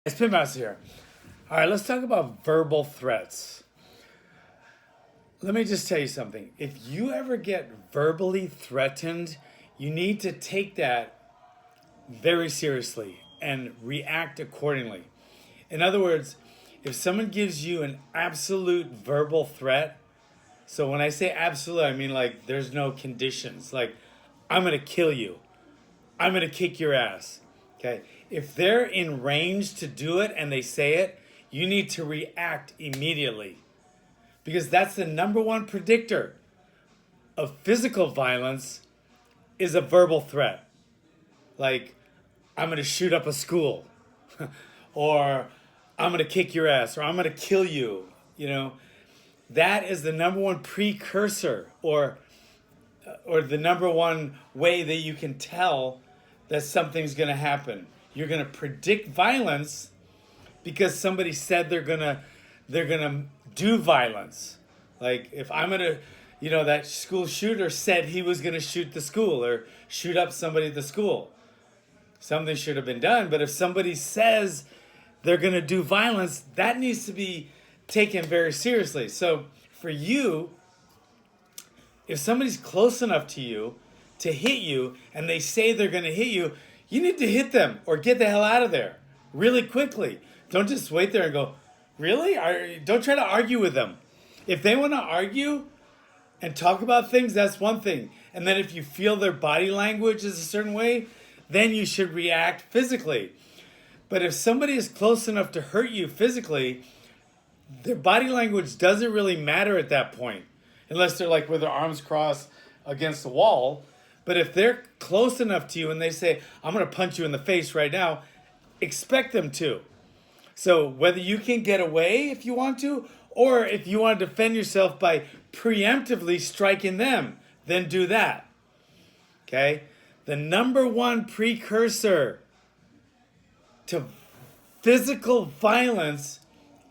It's Pit here. All right, let's talk about verbal threats. Let me just tell you something. If you ever get verbally threatened, you need to take that very seriously and react accordingly. In other words, if someone gives you an absolute verbal threat, so when I say absolute, I mean like there's no conditions. Like, I'm going to kill you. I'm going to kick your ass. Okay. If they're in range to do it and they say it, you need to react immediately. Because that's the number one predictor of physical violence is a verbal threat. Like, I'm going to shoot up a school. Or I'm going to kick your ass. Or I'm going to kill you. You know, that is the number one precursor or the number one way that you can tell that something's going to happen. You're going to predict violence because somebody said they're going to do violence. Like, if I'm going to, that school shooter said he was going to shoot the school or shoot up somebody at the school. Something should have been done, but if somebody says they're going to do violence, that needs to be taken very seriously. So for you, if somebody's close enough to you to hit you and they say they're going to hit you, you need to hit them or get the hell out of there really quickly. Don't just wait there and go, really? Don't try to argue with them. If they want to argue and talk about things, that's one thing. And then if you feel their body language is a certain way, then you should react physically. But if somebody is close enough to hurt you physically, their body language doesn't really matter at that point. Unless they're like with their arms crossed against the wall. But if they're close enough to you and they say, I'm going to punch you in the face right now, expect them to. So whether you can get away if you want to, or if you want to defend yourself by preemptively striking them, then do that. Okay? The number one precursor to physical violence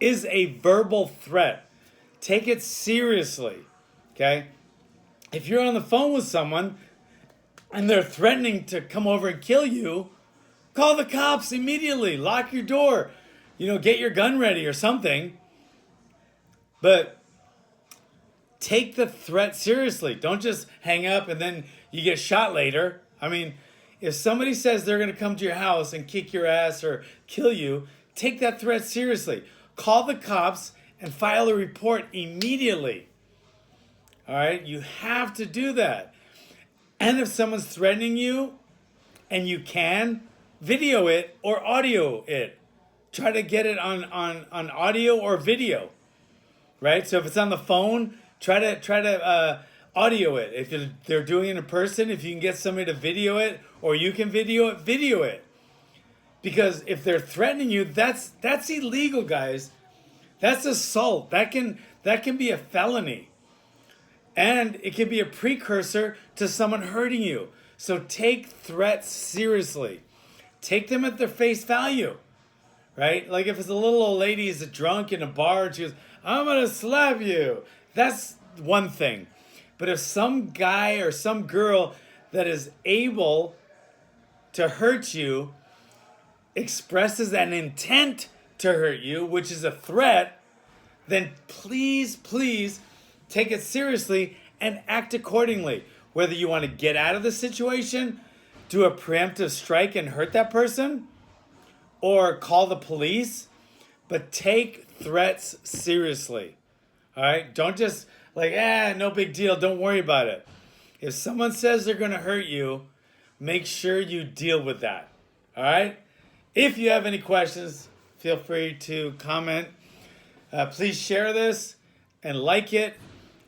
is a verbal threat. Take it seriously. Okay? If you're on the phone with someone and they're threatening to come over and kill you, call the cops immediately. Lock your door. Get your gun ready or something. But take the threat seriously. Don't just hang up and then you get shot later. I mean, if somebody says they're going to come to your house and kick your ass or kill you, take that threat seriously. Call the cops and file a report immediately. All right? You have to do that. And if someone's threatening you and you can, video it or audio it. Try to get it on audio or video. Right? So if it's on the phone, try to audio it. If they're doing it in person, if you can get somebody to video it or you can video it. Because if they're threatening you, that's illegal, guys. That's assault. That can be a felony. And it can be a precursor to someone hurting you. So take threats seriously. Take them at their face value. Right? Like if it's a little old lady who's drunk in a bar and she goes, I'm going to slap you. That's one thing. But if some guy or some girl that is able to hurt you expresses an intent to hurt you, which is a threat, then please take it seriously and act accordingly. Whether you want to get out of the situation, do a preemptive strike and hurt that person, or call the police, but take threats seriously. All right? Don't just like, no big deal, don't worry about it. If someone says they're going to hurt you, make sure you deal with that. All right? If you have any questions, feel free to comment. Please share this and like it.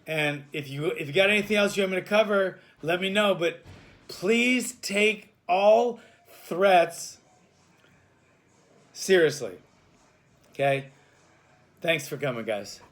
And if you got anything else you want me to cover, let me know. But please take all threats seriously. Okay? Thanks for coming, guys.